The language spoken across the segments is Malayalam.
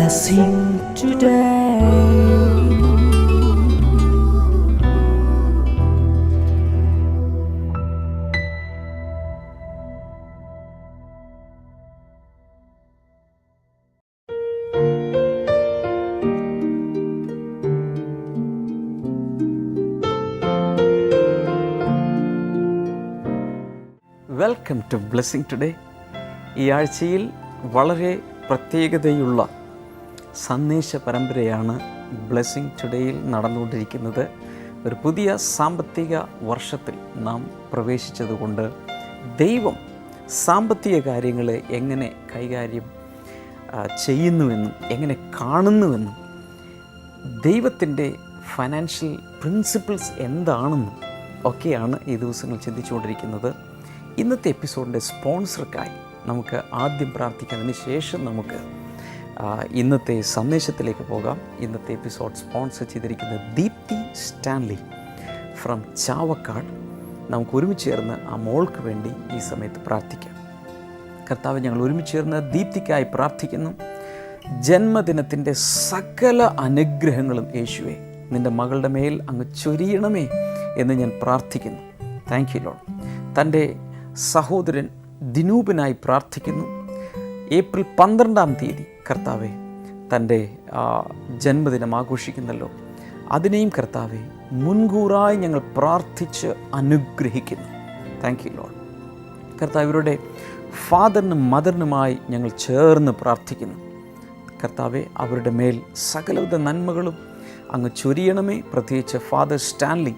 blessing today. Welcome to blessing today. ഈ ആഴ്ചയിൽ വളരെ പ്രത്യേകതയുള്ള സന്ദേശ പരമ്പരയാണ് ബ്ലെസ്സിങ് ടുഡേയിൽ നടന്നുകൊണ്ടിരിക്കുന്നത്. ഒരു പുതിയ സാമ്പത്തിക വർഷത്തിൽ നാം പ്രവേശിച്ചതുകൊണ്ട് ദൈവം സാമ്പത്തിക കാര്യങ്ങളെ എങ്ങനെ കൈകാര്യം ചെയ്യുന്നുവെന്നും എങ്ങനെ കാണുന്നുവെന്നും ദൈവത്തിൻ്റെ ഫൈനാൻഷ്യൽ പ്രിൻസിപ്പിൾസ് എന്താണെന്നും ഒക്കെയാണ് ഈ ദിവസങ്ങൾ ചിന്തിച്ചുകൊണ്ടിരിക്കുന്നത്. ഇന്നത്തെ എപ്പിസോഡിൻ്റെ സ്പോൺസർക്കായി നമുക്ക് ആദ്യം പ്രാർത്ഥിക്കുന്നതിന് ശേഷം നമുക്ക് ഇന്നത്തെ സന്ദേശത്തിലേക്ക് പോകാം. ഇന്നത്തെ എപ്പിസോഡ് സ്പോൺസർ ചെയ്തിരിക്കുന്നത് ദീപ്തി സ്റ്റാൻലി ഫ്രം ചാവക്കാട്. നമുക്ക് ഒരുമിച്ച് ചേർന്ന് ആ മോൾക്ക് വേണ്ടി ഈ സമയത്ത് പ്രാർത്ഥിക്കാം. കർത്താവ്, ഞങ്ങൾ ഒരുമിച്ച് ചേർന്ന് ദീപ്തിക്കായി പ്രാർത്ഥിക്കുന്നു. ജന്മദിനത്തിൻ്റെ സകല അനുഗ്രഹങ്ങളും യേശുവേ നിൻ്റെ മകളുടെ മേൽ അങ്ങ് ചൊരിയണമേ എന്ന് ഞാൻ പ്രാർത്ഥിക്കുന്നു. Thank you Lord. തൻ്റെ സഹോദരൻ ദിനൂപിനായി പ്രാർത്ഥിക്കുന്നു. ഏപ്രിൽ 12 കർത്താവെ തൻ്റെ ജന്മദിനം ആഘോഷിക്കുന്നല്ലോ. അതിനെയും കർത്താവെ മുൻകൂറായി ഞങ്ങൾ പ്രാർത്ഥിച്ച് അനുഗ്രഹിക്കുന്നു. Thank you Lord. കർത്താവ്, ഇവരുടെ ഫാദറിനും മദറിനുമായി ഞങ്ങൾ ചേർന്ന് പ്രാർത്ഥിക്കുന്നു. കർത്താവെ, അവരുടെ മേൽ സകലവിധ നന്മകളും അങ്ങ് ചൊരിയണമേ. പ്രത്യേകിച്ച് ഫാദർ സ്റ്റാൻലി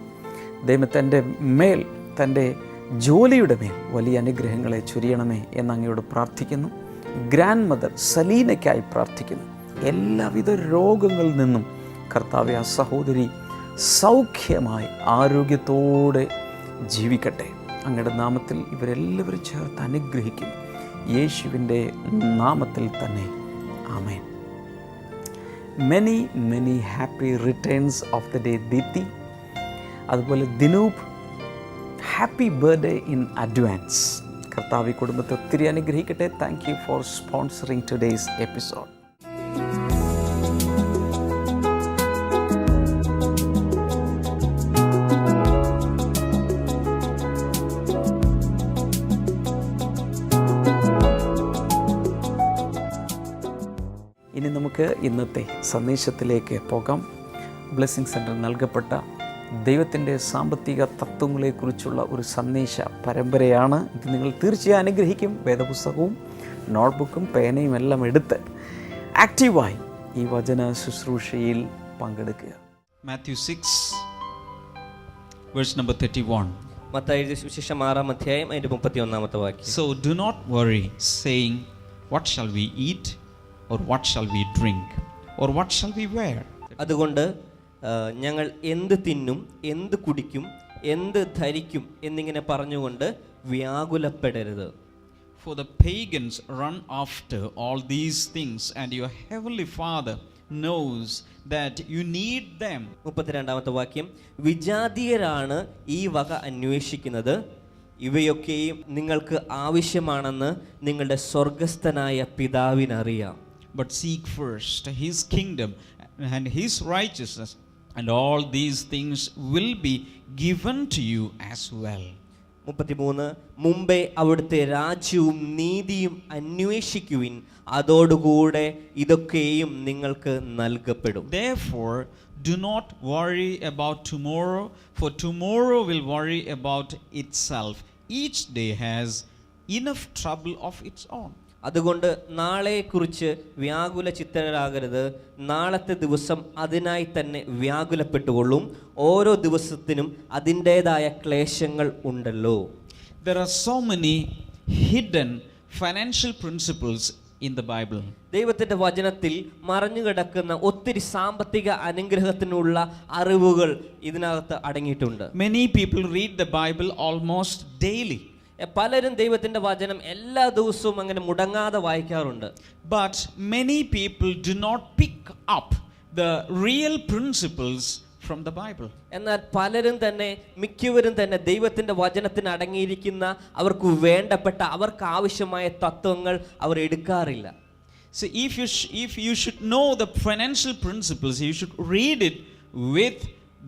ദൈവത്തിൻ്റെ മേൽ, തൻ്റെ ജോലിയുടെ മേൽ വലിയ അനുഗ്രഹങ്ങളെ ചൊരിയണമേ എന്ന് അങ്ങയോട് പ്രാർത്ഥിക്കുന്നു. ഗ്രാൻഡ് മദർ സലീനയ്ക്കായി പ്രാർത്ഥിക്കുന്നു. എല്ലാവിധ രോഗങ്ങളിൽ നിന്നും കർത്താവെ ആ സഹോദരി സൗഖ്യമായി ആരോഗ്യത്തോടെ ജീവിക്കട്ടെ. അങ്ങയുടെ നാമത്തിൽ ഇവരെല്ലാവരും ചേർത്ത് അനുഗ്രഹിക്കുന്നു. യേശുവിൻ്റെ നാമത്തിൽ തന്നെ ആമേൻ. Many many happy returns of the day Deepthi. അതുപോലെ Dinoop, happy birthday in advance. കർത്താവ് കുടുംബത്തെ ഒത്തിരി അനുഗ്രഹിക്കട്ടെ. Thank you for sponsoring today's episode. ഇനി നമുക്ക് ഇന്നത്തെ സന്ദേശത്തിലേക്ക് പോകാം. ബ്ലെസ്സിങ് സെൻറ്റർ നൽകപ്പെട്ട ദൈവത്തിൻ്റെ സാമ്പത്തിക തത്വങ്ങളെക്കുറിച്ചുള്ള ഒരു സന്ദേശ പരമ്പരയാണ് ഇത്. നിങ്ങൾ തീർച്ചയായും അനുഗ്രഹിക്കും. വേദപുസ്തകവും നോട്ട്ബുക്കും പേനയും എല്ലാം എടുത്ത് ആക്റ്റീവായി ഈ വചന ശുശ്രൂഷയിൽ പങ്കെടുക്കുക. Matthew 6 verse number 31. മത്തായിയുടെ സുവിശേഷം 6-ാം അധ്യായം അതിന്റെ 31-ാമത്തെ വാക്യം. So do not worry, saying, what shall we eat, or what shall we drink, or what shall we wear? അതുകൊണ്ട് ഞങ്ങൾ എന്ത് തിന്നും, എന്ത് കുടിക്കും, എന്ത് ധരിക്കും എന്നിങ്ങനെ പറഞ്ഞുകൊണ്ട് വ്യാകുലപ്പെടരുത്. For the pagans run after all these things, and your heavenly Father knows that you need them. 32-ാമത്തെ വാക്യം. വിജാതീയരാണ് ഈ വക അന്വേഷിക്കുന്നത്, ഇവയൊക്കെയും നിങ്ങൾക്ക് ആവശ്യമാണെന്ന് നിങ്ങളുടെ സ്വർഗസ്ഥനായ പിതാവിനറിയാം. But seek first his kingdom and his righteousness, and all these things will be given to you as well. 33. മുമ്പേ അവിടുത്തെ രാജ്യവും നീതിയും അന്വേഷിക്കുവിൻ, അതോടുകൂടെ ഇതൊക്കെയും നിങ്ങൾക്ക് നൽകപ്പെടും. Therefore do not worry about tomorrow, for tomorrow will worry about itself. Each day has enough trouble of its own. അതുകൊണ്ട് നാളെക്കുറിച്ച് വ്യാകുല ചിത്തരാകരുത്, നാളത്തെ ദിവസം അതിനായി തന്നെ വ്യാകുലപ്പെട്ടുകൊള്ളും. ഓരോ ദിവസത്തിനും അതിൻ്റേതായ ക്ലേശങ്ങൾ ഉണ്ടല്ലോ. There are so many hidden financial principles in the Bible. ദൈവത്തിൻ്റെ വചനത്തിൽ മറഞ്ഞുകിടക്കുന്ന ഒത്തിരി സാമ്പത്തിക അനുഗ്രഹത്തിനുള്ള അറിവുകൾ ഇതിനകത്ത് അടങ്ങിയിട്ടുണ്ട്. Many people read the Bible almost daily. പലരും ദൈവത്തിൻ്റെ വചനം എല്ലാ ദിവസവും അങ്ങനെ മുടങ്ങാതെ വായിക്കാറുണ്ട്. But many people do not pick up the real principles from the Bible. എന്നാൽ പലരും തന്നെ, മിക്കവരും തന്നെ ദൈവത്തിൻ്റെ വചനത്തിന് അടങ്ങിയിരിക്കുന്ന അവർക്ക് വേണ്ടപ്പെട്ട അവർക്ക് ആവശ്യമായ തത്വങ്ങൾ അവർ എടുക്കാറില്ല. So if you should know the financial principles, you should read it with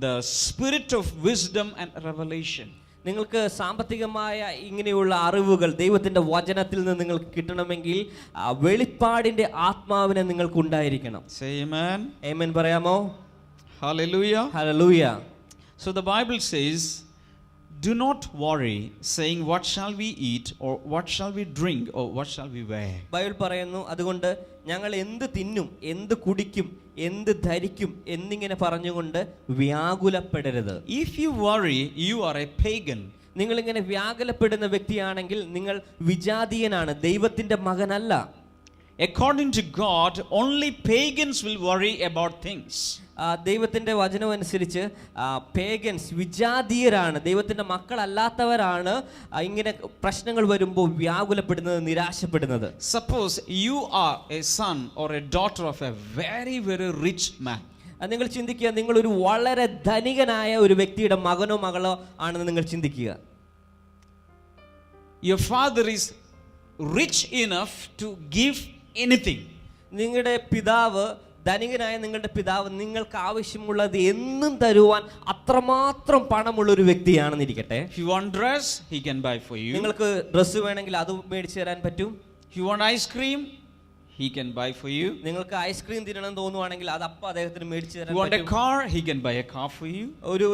the spirit of wisdom and revelation. നിങ്ങൾക്ക് സാമ്പത്തികമായ ഇങ്ങനെയുള്ള അറിവുകൾ ദൈവത്തിന്റെ വചനത്തിൽ നിന്ന് നിങ്ങൾക്ക് കിട്ടണമെങ്കിൽ വെളിപ്പാടിന്റെ ആത്മാവിനെ നിങ്ങൾക്ക് ഉണ്ടായിരിക്കണം. Say amen. ആമേൻ പറയാമോ? Hallelujah. Hallelujah. So the Bible says, do not worry, saying, what shall we eat, or what shall we drink, or what shall we wear? Bible പറയുന്നു, അതുകൊണ്ട് ഞങ്ങൾ എന്ത് തിന്നും, എന്ത് കുടിക്കും, എന്ത് ധരിക്കും എന്നിങ്ങനെ പറഞ്ഞുകൊണ്ട് വ്യാകുലപ്പെടരുത്. If you worry, you are a pagan. നിങ്ങളിങ്ങനെ വ്യാകുലപ്പെടുന്ന വ്യക്തിയാണെങ്കിൽ നിങ്ങൾ വിജാതീയനാണ്, ദൈവത്തിന്റെ മകനല്ല. According to God, only pagans will worry about things. ദൈവത്തിന്റെ വചനം അനുസരിച്ച് പേഗൻസ് വിജാതീയരാണ്, ദൈവത്തിന്റെ മക്കളല്ലാത്തവരാണ് ഇങ്ങനെ പ്രശ്നങ്ങൾ വരുമ്പോൾ വ്യാകുലപ്പെടുന്നത്, നിരാശപ്പെടുന്നത്. Suppose you are a son or a daughter of a very, very rich man. നിങ്ങൾ ചിന്തിക്കുക, നിങ്ങൾ ഒരു വളരെ ധനികനായ ഒരു വ്യക്തിയുടെ മകനോ മകളോ ആണെന്ന് നിങ്ങൾ ചിന്തിക്കുക. Your father is rich enough to give anything. നിങ്ങളുടെ പിതാവ്, ധനികനായ നിങ്ങളുടെ പിതാവ് നിങ്ങൾക്ക് ആവശ്യമുള്ളത് എന്നും തരുവാൻ അത്രമാത്രം പണമുള്ള ഒരു വ്യക്തിയാണെന്നിരിക്കട്ടെ. If you want dress, he can buy for you. നിങ്ങൾക്ക് ഡ്രസ്സ് വേണമെങ്കിൽ അത് മേടിച്ചു തരാൻ പറ്റും. If you want ice cream, he can buy for you. നിങ്ങൾക്ക് ഐസ്ക്രീം തിന്നണം തോന്നുവാണെങ്കിൽ അത് അപ്പം അദ്ദേഹത്തിന് മേടിച്ചു തരാൻ You want a പറ്റും. car, he can buy a car for you.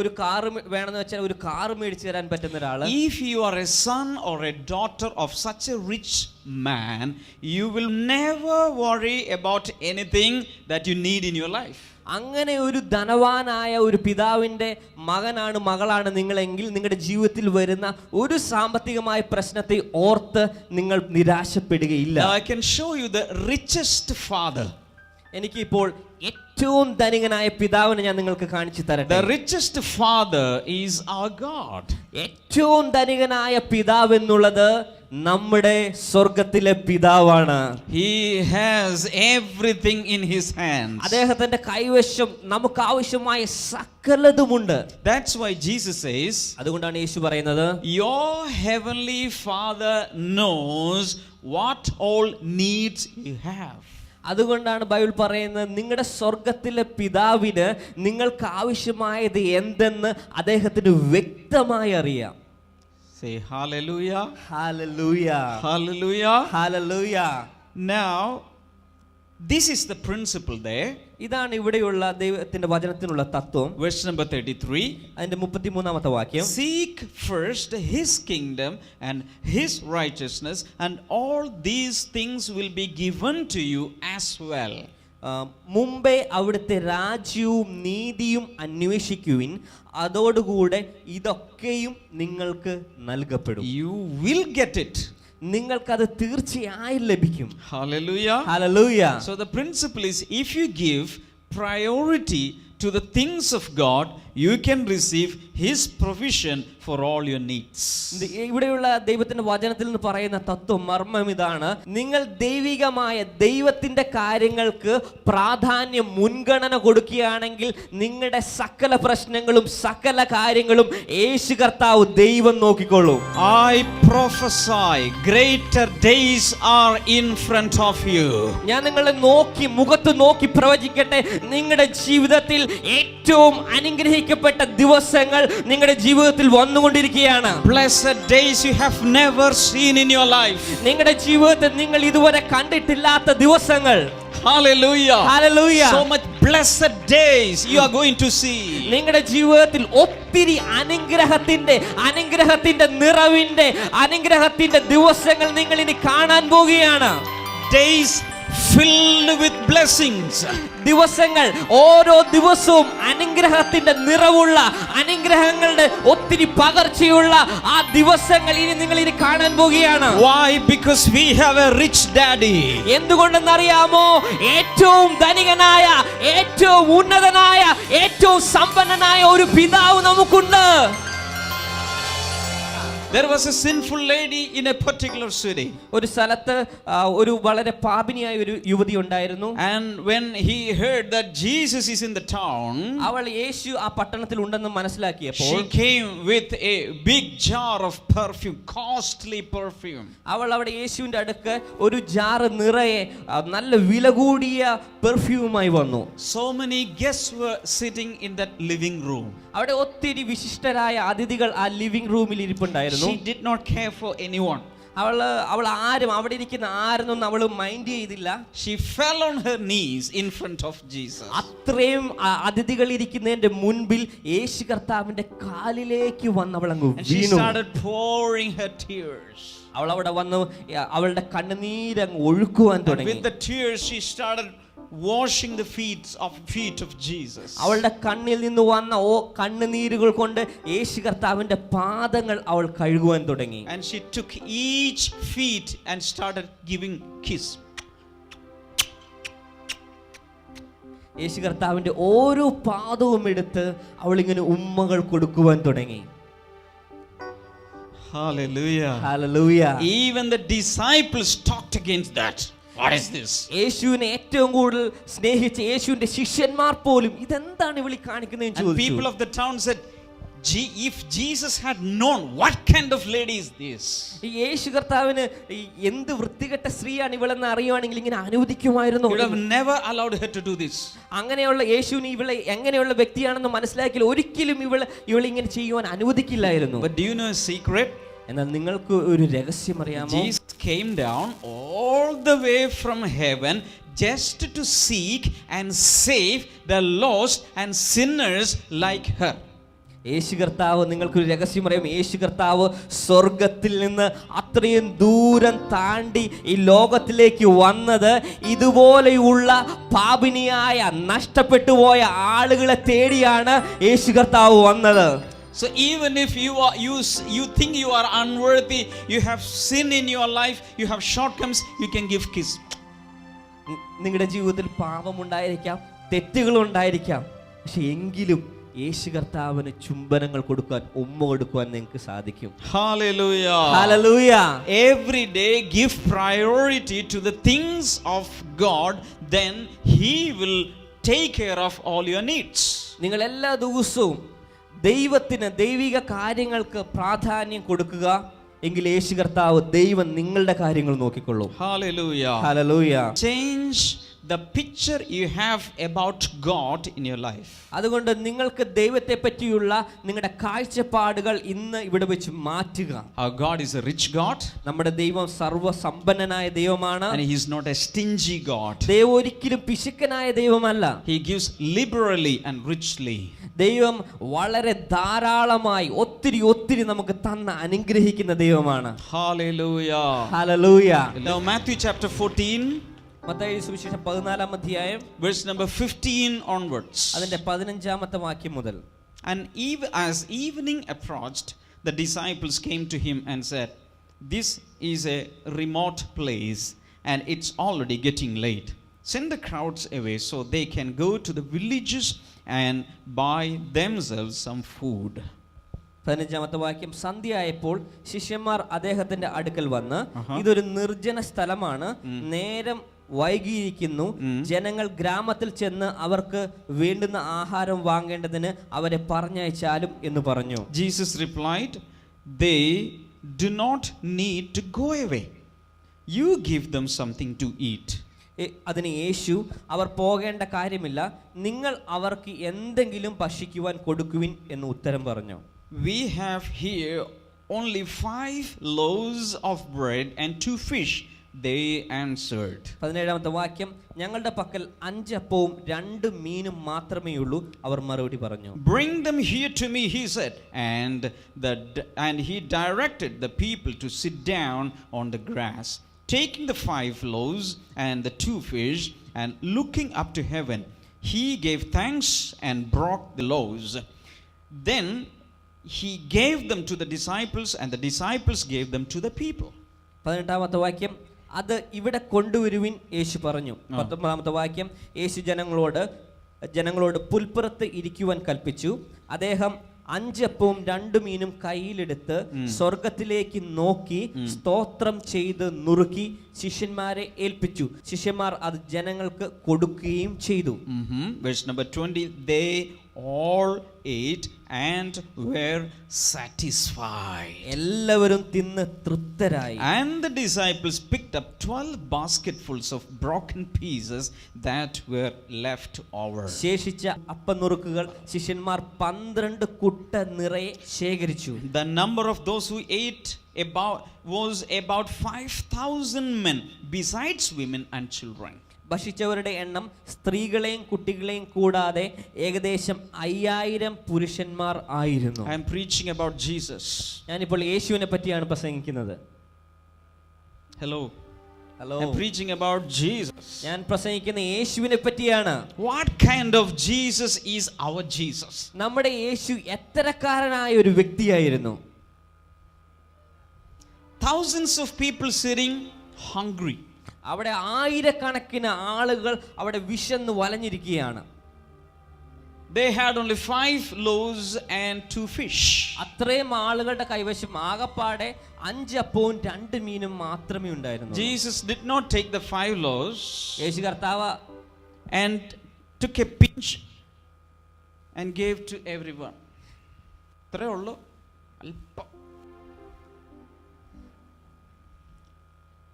ഒരു കാർ വേണമെന്ന് വെച്ചാൽ ഒരു കാർ മേടിച്ചു തരാൻ പറ്റുന്ന ഒരാള്. If you are a son or a daughter of such a rich man, you will never worry about anything that you need in your life. അങ്ങനെ ഒരു ധനവാനായ ഒരു പിതാവിന്റെ മകനാണ്, മകളാണ് നിങ്ങളെങ്കിൽ നിങ്ങളുടെ ജീവിതത്തിൽ വരുന്ന ഒരു സാമ്പത്തികമായ പ്രശ്നത്തെ ഓർത്ത് നിങ്ങൾ നിരാശപ്പെടുകയില്ല. Now I can show you the richest father. എനിക്കിപ്പോൾ ഏറ്റവും ധനികനായ പിതാവിനെ ഞാൻ നിങ്ങൾക്ക് കാണിച്ചു തരട്ടെ. The richest father is our God. ഏറ്റവും ധനികനായ പിതാവ് എന്നുള്ളത് നമ്മുടെ സ്വർഗത്തിലെ പിതാവാണ്. He has everything in his hands. അദ്ദേഹത്തിന്റെ കൈവശം നമുക്ക് ആവശ്യമായ സകലതുമുണ്ട്. That's why Jesus says, അതുകൊണ്ടാണ് യേശു പറയുന്നത്, your heavenly Father knows what all needs you have. അതുകൊണ്ടാണ് ബൈബിൾ പറയുന്നത്, നിങ്ങളുടെ സ്വർഗത്തിലെ പിതാവിന് നിങ്ങൾക്ക് ആവശ്യമായത് എന്തെന്ന് അദ്ദേഹത്തിന് വ്യക്തമായി അറിയാം. Say hallelujah. Hallelujah. Hallelujah. Hallelujah. Now, this is the principle there. ഇതാണ് ഇവിടെയുള്ള ദൈവത്തിന്റെ വചനത്തിനുള്ള തത്വം. Verse number 33. അതിന്റെ 33-ാമത്തെ വാക്യം, Seek first his kingdom and his righteousness, and all these things will be given to you as well. മുമ്പേ അവിടുത്തെ രാജ്യവും നീതിയും അന്വേഷിക്കുവിൻ, അതോടുകൂടെ ഇതൊക്കെയും നിങ്ങൾക്ക് നൽകപ്പെടും. You will get it. നിങ്ങൾക്കത് തീർച്ചയായും ലഭിക്കും. Hallelujah. Hallelujah. So the principle is, if you give priority to the things of God, you can receive his provision for all your needs. ഇവിടെയുള്ള ദൈവത്തിന്റെ വചനത്തിൽ നിന്ന് പറയുന്ന തത്വം, മർമ്മം ഇതാണ്: നിങ്ങൾ ദൈവികമായ ദൈവത്തിന്റെ കാര്യങ്ങൾക്ക് പ്രാധാന്യം, മുൻഗണന കൊടുക്കുകയാണെങ്കിൽ നിങ്ങളുടെ സകല പ്രശ്നങ്ങളും സകല കാര്യങ്ങളും യേശു കർത്താവ് ദൈവം നോക്കിക്കൊള്ളും. I prophesy greater days are in front of you. ഞാൻ നിങ്ങളെ നോക്കി, മുഖത്ത് നോക്കി പ്രവചിക്കട്ടെ, നിങ്ങളുടെ ജീവിതത്തിൽ ഏറ്റവും അനുഗ്രഹിക്കപ്പെട്ട ദിവസങ്ങൾ നിങ്ങളുടെ ജീവിതത്തിൽ വന്നുകൊണ്ടിരിക്കുകയാണ്. Blessed days you have never seen in your life. നിങ്ങളുടെ ജീവിതത്തിൽ നിങ്ങൾ ഇതുവരെ കണ്ടിട്ടില്ലാത്ത ദിവസങ്ങൾ. Hallelujah. Hallelujah. So much blessed days you are going to see. നിങ്ങളുടെ ജീവിതത്തിൽ ഒത്തിരി അനുഗ്രഹത്തിന്റെ നിറവിന്റെ അനുഗ്രഹത്തിന്റെ ദിവസങ്ങൾ നിങ്ങൾ ഇനി കാണാൻ പോകുകയാണ്. Days filled with blessings. ദിവസങ്ങൾ, ഓരോ ദിവസവും അനുഗ്രഹത്തിന്റെ നിറവുള്ള, അനുഗ്രഹങ്ങളുടെ ഒത്തിരി പകർച്ചയുള്ള ആ ദിവസങ്ങൾ ഇനി നിങ്ങൾ ഇനി കാണാൻ പോകുകയാണ്. Why? Because we have a rich daddy. എന്തുകൊണ്ടെന്നറിയാമോ? ഏറ്റവും ധനികനായ, ഏറ്റവും ഉന്നതനായ, ഏറ്റവും സമ്പന്നനായ ഒരു പിതാവ് നമുക്കുണ്ട്. There was a sinful lady in a particular city. ഒരു സ്ഥലത്ത് ഒരു വളരെ പാപിനിയായ ഒരു യുവതി ഉണ്ടായിരുന്നു. And when he heard that Jesus is in the town, അവൾ യേശു ആ പട്ടണത്തിൽ ഉണ്ടെന്ന് മനസ്സിലാക്കിയപ്പോൾ she came with a big jar of perfume, costly perfume. അവൾ അവിടെ യേശുവിന്റെ അടുക്ക് ഒരു ജാർ നിറയെ നല്ല വില കൂടിയ പെർഫ്യൂമായി വന്നു. So many guests were sitting in that living room. അവിടെ ഒത്തിരി വിശിഷ്ടരായ അതിഥികൾ ആ ലിവിംഗ് റൂമിൽ ഇരിപ്പുണ്ടായിരുന്നു. She did not care for anyone. അവൾ ആരും അവിടെ ഇരിക്കുന്ന ആരെന്നൊന്നും അവൾ മൈൻഡ് ചെയ്തില്ല. She fell on her knees in front of Jesus. അത്രയും അതിഥികൾ ഇരിക്കുന്നതിന്റെ മുൻപിൽ യേശു കർത്താവിന്റെ കാലിലേക്ക് വന്ന് അവൾ അങ്ങ് And she വീണു. started pouring her tears. അവൾ അവിടെ വന്ന് അവളുടെ കണ്ണുനീര് അങ്ങ് ഒഴുക്കുവാൻ And തുടങ്ങി. with the tears she started washing the feet of Jesus. അവളുടെ കണ്ണിൽ നിന്ന് വന്ന കണ്ണുനീരുകൾ കൊണ്ട് യേശു കർത്താവിന്റെ പാദങ്ങൾ അവൾ കഴുകുവാൻ തുടങ്ങി. And she took each feet and started giving kiss. യേശു കർത്താവിന്റെ ഓരോ പാദവും എടുത്ത് അവൾ ഇങ്ങനെ ഉമ്മകൾ കൊടുക്കുവാൻ തുടങ്ങി. Hallelujah. Hallelujah. Even the disciples talked against that. What is this? യേശുവിനെ ഏറ്റവും കൂടുതൽ സ്നേഹിച്ച യേശുവിന്റെ ശിഷ്യന്മാർ പോലും ഇതെന്താണ് ഇവളി കാണിക്കുന്നതെന്ന് ചോദിച്ചു. People of the town said, if Jesus had known what kind of lady is this, ഈ യേശു കർത്താവിന് എന്ത് വൃത്തികെട്ട സ്ത്രീയാണ് ഇവളെന്ന് അറിയുവാണെങ്കിൽ ഇങ്ങനെ അനുവദിക്കുമായിരുന്നു. he would have never allowed her to do this. അങ്ങനെയുള്ള യേശുവിന് ഇവളെ എങ്ങനെയുള്ള വ്യക്തിയാണെന്ന് മനസ്സിലാക്കിയാൽ ഒരിക്കലും ഇവളെ ഇങ്ങനെ ചെയ്യുവാൻ അനുവദിക്കില്ലായിരുന്നു. But do you know a secret? എന്നാൽ നിങ്ങൾക്ക് ഒരു രഹസ്യം അറിയാമോ? Jesus came down all the way from heaven just to seek and save the lost and sinners like her. യേശു കർത്താവ്, നിങ്ങൾക്കൊരു രഹസ്യം അറിയാം, യേശു കർത്താവ് സ്വർഗത്തിൽ നിന്ന് അത്രയും ദൂരം താണ്ടി ഈ ലോകത്തിലേക്ക് വന്നത് ഇതുപോലെയുള്ള പാപിനിയായ നഷ്ടപ്പെട്ടു പോയ ആളുകളെ തേടിയാണ് യേശു കർത്താവ് വന്നത്. So even if you think you are unworthy, you have sin in your life, you have shortcomings, you can give kiss. നിങ്ങളുടെ ജീവിതത്തിൽ പാപമുണ്ടായിരിക്കാം, തെറ്റുകളുണ്ടായിരിക്കാം, പക്ഷെ എങ്കിലും യേശു കർത്താവിന് ചുംബനങ്ങൾ കൊടുക്കാൻ, ഉമ്മ കൊടുക്കാൻ നിങ്ങൾക്ക് സാധിക്കും. Hallelujah. Hallelujah. Every day give priority to the things of God, then he will take care of all your needs. നിങ്ങൾ എല്ലാ ദിവസവും ദൈവത്തിന്, ദൈവിക കാര്യങ്ങൾക്ക് പ്രാധാന്യം കൊടുക്കുക എങ്കിൽ യേശു കർത്താവ്, ദൈവം നിങ്ങളുടെ കാര്യങ്ങൾ നോക്കിക്കൊള്ളും. Hallelujah. Hallelujah. Change the picture you have about God in your life. അതുകൊണ്ട് നിങ്ങൾക്ക് ദൈവത്തെ പറ്റിയുള്ള നിങ്ങളുടെ കാഴ്ചപ്പാടുകൾ ഇന്ന് ഇവിടെ വെച്ച് മാറ്റുക. Our God is a rich God. നമ്മുടെ ദൈവം സർവ്വസമ്പന്നനായ ദൈവമാണ്. And he is not a stingy God. ദൈവം ഒരിക്കലും പിശുക്കനായ ദൈവമല്ല. He gives liberally and richly. ദൈവം വളരെ ധാരാളമായി ഒത്തിരി നമുക്ക് തന്ന് അനുഗ്രഹിക്കുന്ന ദൈവമാണ്. Hallelujah. Hallelujah. Now Matthew chapter 14, Mathai സുവിശേഷം 14-ാം അധ്യായം verse number 15 onwards. അതിന്റെ 15-ാമത്തെ വാക്യം മുതൽ. And as evening approached, the disciples came to him and said, "This is a remote place and it's already getting late. Send the crowds away so they can go to the villages and buy themselves some food." 15-ാമത്തെ വാക്യം. സന്ധ്യയായപ്പോൾ ശിഷ്യന്മാർ അദ്ദേഹത്തിന്റെ അടുക്കൽ വന്ന്, ഇതൊരു നിർജ്ജന സ്ഥലമാണ്, നേരം വൈകിയിരിക്കുന്നു, ജനങ്ങൾ ഗ്രാമത്തിൽ ചെന്ന് അവർക്ക് വേണ്ടുന്ന ആഹാരം വാങ്ങേണ്ടതിന് അവരെ പറഞ്ഞയച്ചാലും എന്ന് പറഞ്ഞു. Jesus replied, "They do not need to go away. You give them something to eat." അതിന് യേശു, അവർ പോകേണ്ട കാര്യമില്ല, നിങ്ങൾ അവർക്ക് എന്തെങ്കിലും ഭക്ഷിക്കുവാൻ കൊടുക്കുവിൻ എന്ന് ഉത്തരം പറഞ്ഞു. We have here only 5 loaves of bread and 2 fish, they answered. 17-ാമത്തെ വാക്യം. ഞങ്ങളുടെ പക്കൽ 5 അപ്പവും 2 മീനും മാത്രമേ ഉള്ളൂ, അവർ മറുപടി പറഞ്ഞു. Bring them here to me, he said, and he directed the people to sit down on the grass. Taking the 5 loaves and the 2 fish, and looking up to heaven, he gave thanks and broke the loaves. Then he gave them to the disciples, and the disciples gave them to the people. 18-ാമത്തെ വാക്യം. അത് ഇവിടെ കൊണ്ടുവരുവിൻ യേശു പറഞ്ഞു. 19-ാമത്തെ വാക്യം. യേശു ജനങ്ങളോട് പുൽപ്പുറത്ത് ഇരിക്കുവാൻ കൽപ്പിച്ചു. അദ്ദേഹം 5 അപ്പവും 2 മീനും കയ്യിലെടുത്ത് സ്വർഗത്തിലേക്ക് നോക്കി സ്തോത്രം ചെയ്ത് നുറുക്കി ശിഷ്യന്മാരെ ഏൽപ്പിച്ചു. ശിഷ്യന്മാർ അത് ജനങ്ങൾക്ക് കൊടുക്കുകയും ചെയ്തു. Verse number 20, they all ate and were satisfied. എല്ലാവരും തിന്ന് തൃപ്തരായി. And the disciples picked up 12 basketfuls of broken pieces that were left over. ശേഷിച്ച അപ്പനുറുക്കുകൾ ശിഷ്യന്മാർ 12 കുട്ട നിറയെ ശേഖരിച്ചു. The number of those who ate was about 5,000 men, besides women and children. ഭക്ഷിച്ചവരുടെ എണ്ണം സ്ത്രീകളെയും കുട്ടികളെയും കൂടാതെ ഏകദേശം 5000 പുരുഷന്മാർ ആയിരുന്നു. I am preaching about Jesus. ഞാനിപ്പോൾ യേശുവിനെ പറ്റിയാണ് പ്രസംഗിക്കുന്നത്. Hello. Hello, I am preaching about Jesus. ഞാൻ പ്രസംഗിക്കുന്ന യേശുവിനെ പറ്റിയാണ്. What kind of Jesus is our Jesus? നമ്മുടെ യേശു എത്തരക്കാരനായ ഒരു വ്യക്തിയായിരുന്നു. Thousands of people sitting hungry. അവിടെ ആയിരക്കണക്കിന് ആളുകൾ അവിടെ വിശന്ന് വലഞ്ഞിരിക്കുകയാണ്. They had only 5 loaves and 2 fish. അത്രയും ആളുകളുടെ കൈവശം ആകപ്പാടെ 5 അപ്പവും 2 മീനും മാത്രമേ ഉണ്ടായിരുന്നു. Jesus did not take the 5 loaves യേശു കർത്താവ് and took a pinch and gave to everyone. അത്രേ ഉള്ളൂ, അല്പം.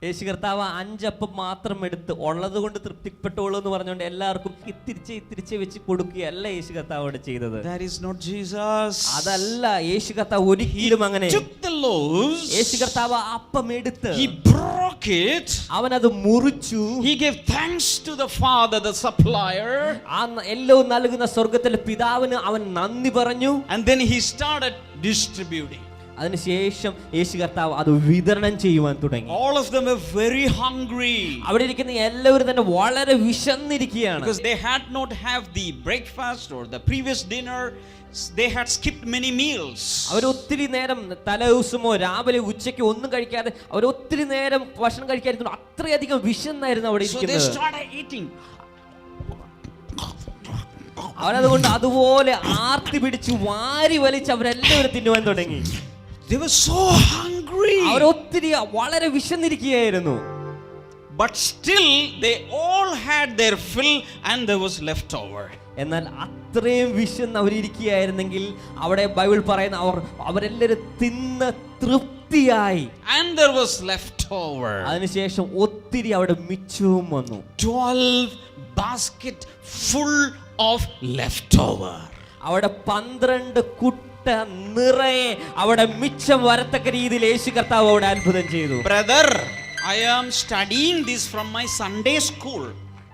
യേശു കർത്താവ് 5 അപ്പം മാത്രം എടുത്ത് ഉള്ളത് കൊണ്ട് തൃപ്തിപ്പെട്ടോളൂ എന്ന് പറഞ്ഞുകൊണ്ട് എല്ലാവർക്കും ഇത്തിരിച്ച് വെച്ച് കൊടുക്കുകയല്ല യേശു കർത്താവ് അവിടെ ചെയ്തത്. That is not Jesus. അതല്ല യേശു കർത്താവ് ഒരിക്കലും അങ്ങനെ. Took the loaves. യേശു കർത്താവ് അപ്പം എടുത്ത് He broke it. അവൻ അത് മുറിച്ചു. He gave thanks to the Father, the supplier. ആ എല്ലാം നൽകുന്ന സ്വർഗ്ഗത്തിലെ പിതാവിന് അവൻ നന്ദി പറഞ്ഞു. And then he started distributing. അതിനുശേഷം യേശു കർത്താവ് അത് വിതരണം ചെയ്യുവാൻ തുടങ്ങി. All of them were very hungry. അവിടെ ഇരിക്കുന്ന എല്ലാവരും തന്നെ വളരെ വിശന്നിരിക്കുകയാണ്. Because they had not have the breakfast or the previous dinner. They had skipped many meals. അവർ ഒത്തിരി നേരം തലേദിവസമോ രാവിലെ ഉച്ചയ്ക്ക് ഒന്നും കഴിക്കാതെ അവർ ഒത്തിരി നേരം ഭക്ഷണം കഴിക്കാതിരുന്നു. അത്രയധികം വിശന്നായിരുന്നു അവിടെ ഇരിക്കുന്നത്. So they started eating. അവരതുകൊണ്ട് അതുപോലെ ആർത്തി പിടിച്ച് വാരി വലിച്ച് അവരെല്ലാവരും തിന്നുവാൻ തുടങ്ങി. They were so hungry. അവർ ഒത്തിരി വളരെ വിശന്നിരിക്കുകയായിരുന്നു. But still they all had their fill and there was leftover. എന്നാൽ അത്രയും വിശന്ന് അവരിയ്ക്കുകയായിരുന്നെങ്കിൽ അവിടെ ബൈബിൾ പറയുന്ന അവരെല്ലാവരും തിന്ന് തൃപ്തിയായി. And there was leftover. അതിനുശേഷം ഒത്തിരി അവിടെ മിച്ചവും വന്നു. 12 basket full of leftover. അവിടെ 12 കുട്ട നിറയെ അവിടെ മിച്ചം വരത്തക്ക രീതിയിൽ യേശു കർത്താവ് അവിടെ അത്ഭുതം ചെയ്തു. Brother, I am studying this from my Sunday school.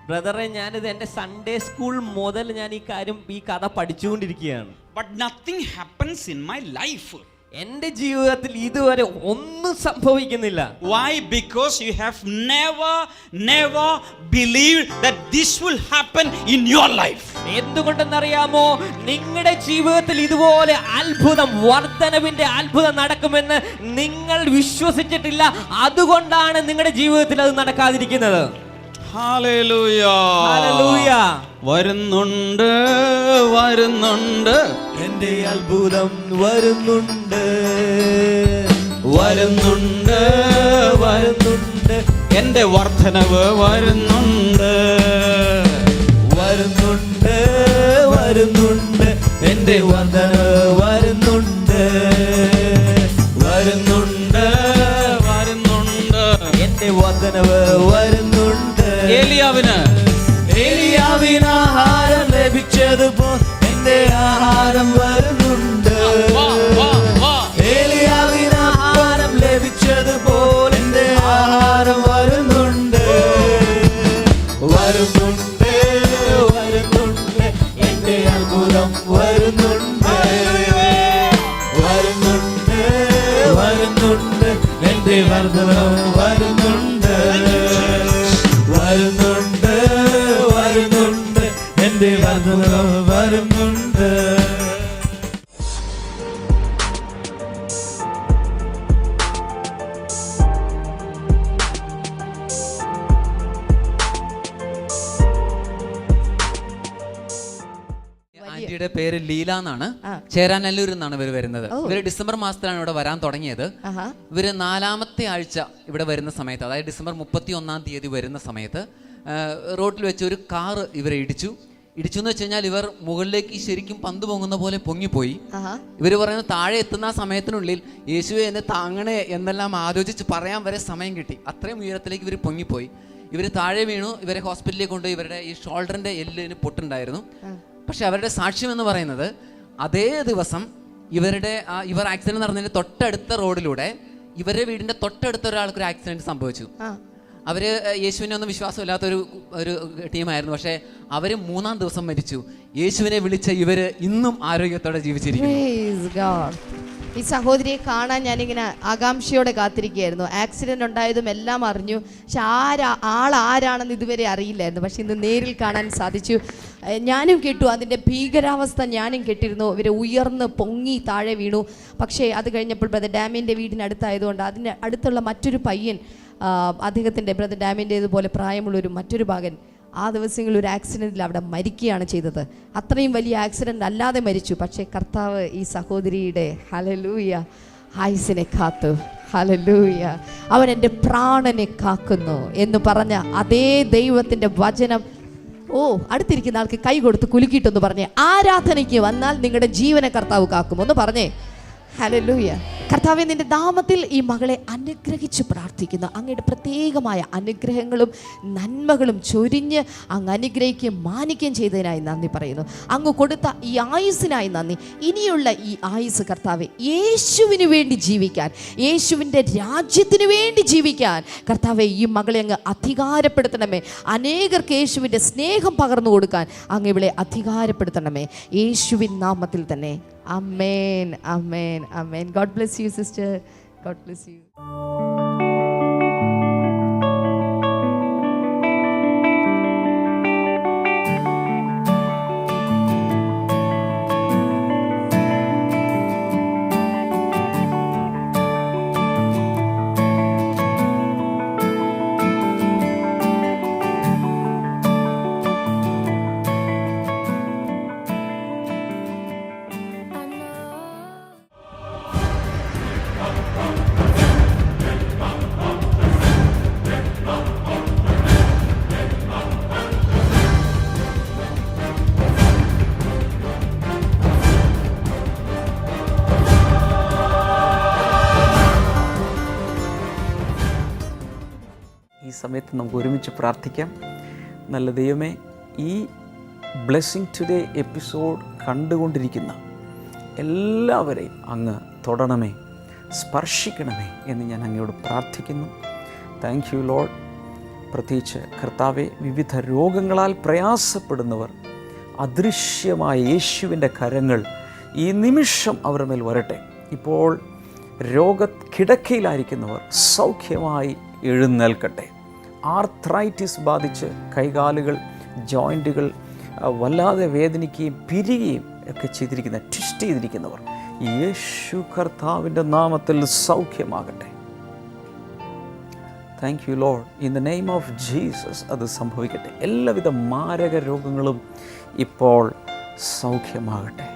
ബ്രദറെ, ഞാനിത് എൻ്റെ സൺഡേ സ്കൂൾ മുതൽ ഞാൻ ഈ കഥ പഠിച്ചുകൊണ്ടിരിക്കുകയാണ്. But nothing happens in my life. എൻ്റെ ജീവിതത്തിൽ ഇതുവരെ ഒന്നും സംഭവിക്കുന്നില്ല. Why? Because you have never believed that this will happen in your life. എന്തുകൊണ്ടെന്നറിയാമോ? നിങ്ങളുടെ ജീവിതത്തിൽ ഇതുപോലെ വർധനവിന്റെ അത്ഭുതം നടക്കുമെന്ന് നിങ്ങൾ വിശ്വസിച്ചിട്ടില്ല. അതുകൊണ്ടാണ് നിങ്ങളുടെ ജീവിതത്തിൽ അത് നടക്കാതിരിക്കുന്നത്. Hallelujah. Hallelujah. വരുന്നുണ്ട് എൻ്റെ അത്ഭുതം വരുന്നുണ്ട് എൻ്റെ വർധനവ് വരുന്നുണ്ട് എൻ്റെ വർധനവ് വരുന്നുണ്ട് എൻ്റെ വർധനവ് വരുന്നുണ്ട്. ഏലിയാവിന് ആഹാരം ലഭിച്ചതുപോൽ എന്റെ ആഹാരം വരുന്നുണ്ട്. ഏലിയാവിന് ആഹാരം ലഭിച്ചതുപോൽ എന്റെ ആഹാരം വരുന്നുണ്ട്. എന്റെ അത്ഭുതം വരുന്നുണ്ട്. എന്റെ വർദ്ധനം വരുന്നുണ്ട്. എന്റെ വർദ്ധനം വരുന്നുണ്ട്. സഹോദരിയുടെ പേര് ലീല എന്നാണ്. ചേരാനല്ലൂരിൽ നിന്നാണ് ഇവർ വരുന്നത്. ഇവര് ഡിസംബർ മാസത്തിലാണ് ഇവിടെ വരാൻ തുടങ്ങിയത്. ഇവര് 4ാമത്തെ ആഴ്ച ഇവിടെ വരുന്ന സമയത്ത്, അതായത് ഡിസംബർ 31-ാം തീയതി വരുന്ന സമയത്ത് റോഡിൽ വെച്ച് ഒരു കാറ് ഇവരെ ഇടിച്ചു എന്ന് വെച്ച് കഴിഞ്ഞാൽ ഇവർ മുകളിലേക്ക് ശരിക്കും പന്ത് പൊങ്ങുന്ന പോലെ പൊങ്ങിപ്പോയി. ഇവർ പറയുന്നത് താഴെ എത്തുന്ന ആ സമയത്തിനുള്ളിൽ യേശുവെ എന്നെ താങ്ങണേ എന്നെല്ലാം ആലോചിച്ച് പറയാൻ വരെ സമയം കിട്ടി. അത്രയും ഉയരത്തിലേക്ക് ഇവർ പൊങ്ങിപ്പോയി. ഇവർ താഴെ വീണു. ഇവരെ ഹോസ്പിറ്റലിലേക്ക് കൊണ്ടുപോയി. ഇവരുടെ ഈ ഷോൾഡറിന്റെ എല്ലിന് പൊട്ടുണ്ടായിരുന്നു. പക്ഷെ അവരുടെ സാക്ഷ്യം എന്ന് പറയുന്നത് അതേ ദിവസം ഇവർ ആക്സിഡന്റ് നടന്നതിന്റെ തൊട്ടടുത്ത റോഡിലൂടെ ഇവരുടെ വീടിന്റെ തൊട്ടടുത്ത ഒരാൾക്ക് ഒരു ആക്സിഡന്റ് സംഭവിച്ചു. അവര് യേശുവിനെ ഒന്നും വിശ്വാസമില്ലാത്ത ഒരു ടീമായിരുന്നു. പക്ഷെ അവര് 3-ാം ദിവസം മരിച്ചു. യേശുവിനെ വിളിച്ച ഇവര് ഇന്നും ആരോഗ്യത്തോടെ ജീവിച്ചിരിക്കുന്നു. ഈ സഹോദരിയെ കാണാൻ ഞാനിങ്ങനെ ആകാംക്ഷയോടെ കാത്തിരിക്കുകയായിരുന്നു. ആക്സിഡന്റ് ഉണ്ടായതും എല്ലാം അറിഞ്ഞു, പക്ഷെ ആരാണെന്ന് ഇതുവരെ അറിയില്ലായിരുന്നു. പക്ഷെ ഇന്ന് നേരിൽ കാണാൻ സാധിച്ചു. ഞാനും കേട്ടു അതിൻ്റെ ഭീകരാവസ്ഥ, ഞാനും കേട്ടിരുന്നു. ഇവർ ഉയർന്ന് പൊങ്ങി താഴെ വീണു. പക്ഷേ അത് കഴിഞ്ഞപ്പോൾ ബ്രദർ ഡാമിൻ്റെ വീടിനടുത്തായതുകൊണ്ട് അതിൻ്റെ അടുത്തുള്ള മറ്റൊരു പയ്യൻ, അദ്ദേഹത്തിൻ്റെ ബ്രദർ ഡാമിൻ്റെ ഇതുപോലെ പ്രായമുള്ളൊരു മറ്റൊരു മകൻ ആ ദിവസങ്ങളിൽ ഒരു ആക്സിഡൻറ്റിൽ അവിടെ മരിക്കുകയാണ് ചെയ്തത്. അത്രയും വലിയ ആക്സിഡൻ്റ് അല്ലാതെ മരിച്ചു. പക്ഷേ കർത്താവ് ഈ സഹോദരിയുടെ ഹല്ലേലൂയ ആയുസ്സിനെ കാത്തു. ഹല്ലേലൂയ, അവൻ എൻ്റെ പ്രാണനെ കാക്കുന്നു എന്ന് പറഞ്ഞ അതേ ദൈവത്തിൻ്റെ വചനം. അടുത്തിരിക്കുന്ന ആൾക്ക് കൈ കൊടുത്ത് കുലുക്കിയിട്ടൊന്ന് പറഞ്ഞേ, ആരാധനയ്ക്ക് വന്നാൽ നിങ്ങളുടെ ജീവനെ കർത്താവ് കാക്കും. ഒന്ന് പറഞ്ഞേ ഹല്ലേലൂയ. കർത്താവേ, നിന്റെ നാമത്തിൽ ഈ മകളെ അനുഗ്രഹിച്ച് പ്രാർത്ഥിക്കുന്നു. അങ്ങയുടെ പ്രത്യേകമായ അനുഗ്രഹങ്ങളും നന്മകളും ചൊരിഞ്ഞ് അങ്ങ് അനുഗ്രഹിക്കുകയും മാനിക്കുകയും ചെയ്തതിനായി നന്ദി പറയുന്നു. അങ്ങ് കൊടുത്ത ഈ ആയുസ്സിനായി നന്ദി. ഇനിയുള്ള ഈ ആയുസ് കർത്താവെ യേശുവിന് വേണ്ടി ജീവിക്കാൻ, യേശുവിൻ്റെ രാജ്യത്തിന് വേണ്ടി ജീവിക്കാൻ കർത്താവെ ഈ മകളെ അങ്ങ് അധികാരപ്പെടുത്തണമേ. അനേകർക്ക് യേശുവിൻ്റെ സ്നേഹം പകർന്നു കൊടുക്കാൻ അങ്ങ് ഇവളെ അധികാരപ്പെടുത്തണമേ. യേശുവിൻ നാമത്തിൽ തന്നെ. Amen, amen, amen. God bless you, sister. God bless you. സമയത്ത് നമുക്ക് ഒരുമിച്ച് പ്രാർത്ഥിക്കാം. നല്ല ദൈവമേ, ഈ ബ്ലെസ്സിങ് ടുഡേ എപ്പിസോഡ് കണ്ടുകൊണ്ടിരിക്കുന്ന എല്ലാവരെയും അങ്ങ് തൊടണമേ, സ്പർശിക്കണമേ എന്ന് ഞാൻ അങ്ങയോട് പ്രാർത്ഥിക്കുന്നു. Thank you Lord. പ്രത്യേകിച്ച് കർത്താവെ, വിവിധ രോഗങ്ങളാൽ പ്രയാസപ്പെടുന്നവർ അദൃശ്യമായ യേശുവിൻ്റെ കരങ്ങൾ ഈ നിമിഷം അവരുടെ മേൽ വരട്ടെ. ഇപ്പോൾ രോഗക്കിടക്കയിലായിരിക്കുന്നവർ സൗഖ്യമായി എഴുന്നേൽക്കട്ടെ. ആർത്രൈറ്റിസ് ബാധിച്ച് കൈകാലുകൾ, ജോയിൻറ്റുകൾ വല്ലാതെ വേദനിക്കുകയും പിരിയുകയും ഒക്കെ ചെയ്തിരിക്കുന്ന, ട്വിസ്റ്റ് ചെയ്തിരിക്കുന്നവർ യേശു കർത്താവിൻ്റെ നാമത്തിൽ സൗഖ്യമാകട്ടെ. Thank you Lord. In the name of Jesus അത് സംഭവിക്കട്ടെ. എല്ലാവിധ മാരക രോഗങ്ങളും ഇപ്പോൾ സൗഖ്യമാകട്ടെ.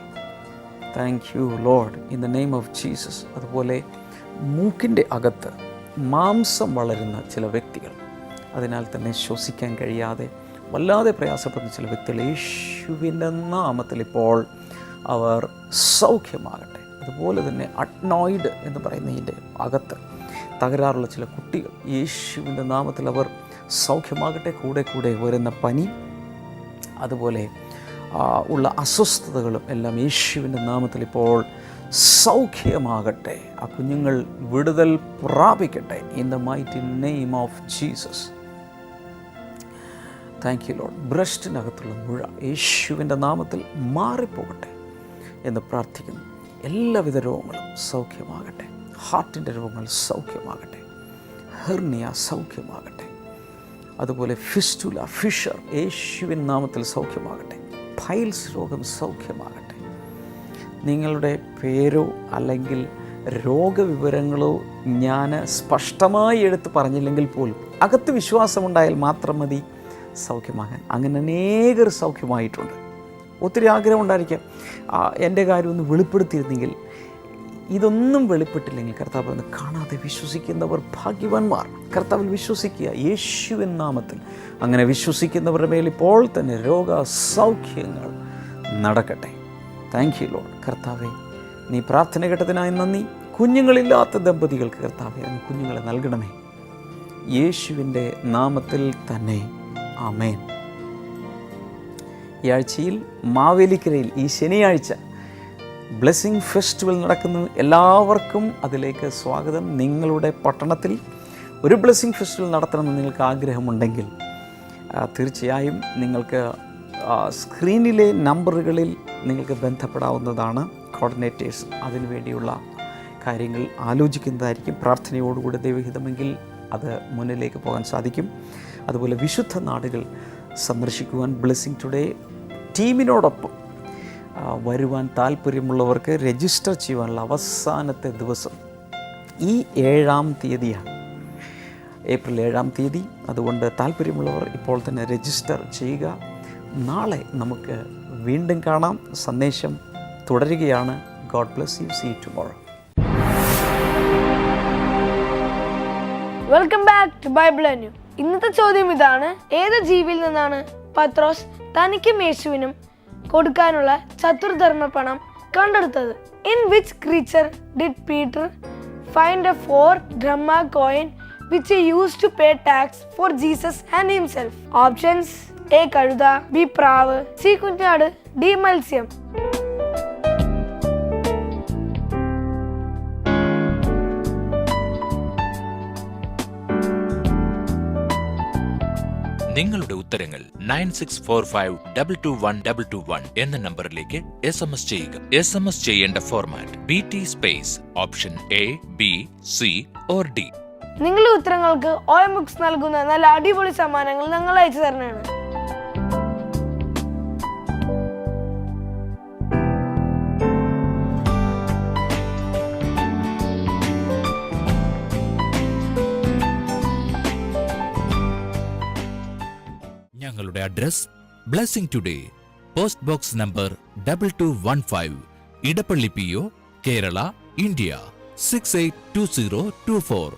Thank you Lord, in the name of Jesus. അതുപോലെ മൂക്കിൻ്റെ അകത്ത് മാംസം വളരുന്ന ചില വ്യക്തികൾ, അതിനാൽ തന്നെ ശ്വസിക്കാൻ കഴിയാതെ വല്ലാതെ പ്രയാസപ്പെടുന്ന ചില വ്യക്തികൾ, യേശുവിൻ്റെ നാമത്തിൽ ഇപ്പോൾ അവർ സൗഖ്യമാകട്ടെ. അതുപോലെ തന്നെ അഡ്നോയിഡ് എന്ന് പറയുന്നതിൻ്റെ അകത്ത് തകരാറുള്ള ചില കുട്ടികൾ, യേശുവിൻ്റെ നാമത്തിൽ അവർ സൗഖ്യമാകട്ടെ. കൂടെ കൂടെ വരുന്ന പനി, അതുപോലെ ഉള്ള അസ്വസ്ഥതകളും എല്ലാം യേശുവിൻ്റെ നാമത്തിൽ ഇപ്പോൾ സൗഖ്യമാകട്ടെ. ആ കുഞ്ഞുങ്ങൾ വിടുതൽ പ്രാപിക്കട്ടെ. In the mighty name of Jesus. Thank you Lord. ബ്രസ്റ്റിനകത്തുള്ള മുഴ യേശുവിൻ്റെ നാമത്തിൽ മാറിപ്പോകട്ടെ എന്ന് പ്രാർത്ഥിക്കുന്നു. എല്ലാവിധ രോഗങ്ങളും സൗഖ്യമാകട്ടെ. ഹാർട്ടിൻ്റെ രോഗങ്ങൾ സൗഖ്യമാകട്ടെ. ഹെർണിയ സൗഖ്യമാകട്ടെ. അതുപോലെ ഫിസ്റ്റുല, ഫിഷർ യേശുവിൻ നാമത്തിൽ സൗഖ്യമാകട്ടെ. പൈൽസ് രോഗം സൗഖ്യമാകട്ടെ. നിങ്ങളുടെ പേരോ അല്ലെങ്കിൽ രോഗവിവരങ്ങളോ ഞാൻ സ്പഷ്ടമായി എടുത്ത് പറഞ്ഞില്ലെങ്കിൽ പോലും അകത്ത് വിശ്വാസമുണ്ടായാൽ മാത്രം മതി സൗഖ്യമാകാൻ. അങ്ങനെ അനേകർ സൗഖ്യമായിട്ടുണ്ട്. ഒത്തിരി ആഗ്രഹം ഉണ്ടായിരിക്കാം, എൻ്റെ കാര്യം ഒന്ന് വെളിപ്പെടുത്തിയിരുന്നെങ്കിൽ. ഇതൊന്നും വെളിപ്പെട്ടില്ലെങ്കിൽ കർത്താവ് എന്ന് കാണാതെ വിശ്വസിക്കുന്നവർ ഭാഗ്യവാന്മാർ. കർത്താവിൽ വിശ്വസിക്കുക, യേശുവിൻ നാമത്തിൽ. അങ്ങനെ വിശ്വസിക്കുന്നവരുടെ മേൽ ഇപ്പോൾ തന്നെ രോഗസൗഖ്യങ്ങൾ നടക്കട്ടെ. Thank you Lord. കർത്താവെ, നീ പ്രാർത്ഥന കേട്ടതിനായി നന്ദി. കുഞ്ഞുങ്ങളില്ലാത്ത ദമ്പതികൾക്ക് കർത്താവെ അങ്ങ് കുഞ്ഞുങ്ങളെ നൽകണമേ, യേശുവിൻ്റെ നാമത്തിൽ തന്നെ. ആമേൻ. ഈ ആഴ്ചയിൽ മാവേലിക്കരയിൽ ഈ ശനിയാഴ്ച ബ്ലെസ്സിങ് ഫെസ്റ്റിവൽ നടക്കുന്നു. എല്ലാവർക്കും അതിലേക്ക് സ്വാഗതം. നിങ്ങളുടെ പട്ടണത്തിൽ ഒരു ബ്ലെസ്സിങ് ഫെസ്റ്റിവൽ നടത്തണമെന്ന് നിങ്ങൾക്ക് ആഗ്രഹമുണ്ടെങ്കിൽ തീർച്ചയായും നിങ്ങൾക്ക് സ്ക്രീനിലെ നമ്പറുകളിൽ നിങ്ങൾക്ക് ബന്ധപ്പെടാവുന്നതാണ്. കോർഡിനേറ്റേഴ്സ് അതിനുവേണ്ടിയുള്ള കാര്യങ്ങൾ ആലോചിക്കുന്നതായിരിക്കും. പ്രാർത്ഥനയോടുകൂടി ദൈവഹിതമെങ്കിൽ അത് മുന്നിലേക്ക് പോകാൻ സാധിക്കും. അതുപോലെ വിശുദ്ധ നാടുകൾ സന്ദർശിക്കുവാൻ ബ്ലെസ്സിങ് ടുഡേ ടീമിനോടൊപ്പം വരുവാൻ താല്പര്യമുള്ളവർക്ക് രജിസ്റ്റർ ചെയ്യുവാനുള്ള അവസാനത്തെ ദിവസം ഈ 7-ാം തീയതിയാണ്, ഏപ്രിൽ 7-ാം തീയതി. അതുകൊണ്ട് താല്പര്യമുള്ളവർ ഇപ്പോൾ തന്നെ രജിസ്റ്റർ ചെയ്യുക. നാളെ നമുക്ക് വീണ്ടും കാണാം. സന്ദേശം തുടരുകയാണ്. God bless you. See you tomorrow. Welcome back to Bible and you. ഇന്നത്തെ ചോദ്യം ഇതാണ്: ഏത് ജീവിയിൽ നിന്നാണ് പത്രോസ് തനിക്കും യേശുവിനും കൊടുക്കാനുള്ള ചതുർധർമ്മ പണം കണ്ടെടുത്തത്? In which creature did Peter find A 4 drachma coin which he used to pay tax for Jesus and himself? Options: A കഴുത, B പ്രാവ്, C കുഞ്ഞാട്, D മത്സ്യം. നിങ്ങളുടെ ഉത്തരങ്ങൾ 9645221221 എന്ന നമ്പറിലേക്ക് SMS ചെയ്യുക. SMS ചെയ്യേണ്ട format BT space option A, B, C or D. നിങ്ങളുടെ ഉത്തരങ്ങൾക്ക് OM ബുക്സ് നൽകുന്ന നല്ല അടിപൊളി സമ്മാനങ്ങൾ ഞങ്ങൾ അയച്ചു തരണമാണ്. ഞങ്ങളുടെ address blessing today, post box number 2215, Edappally PO, Kerala, India 682024.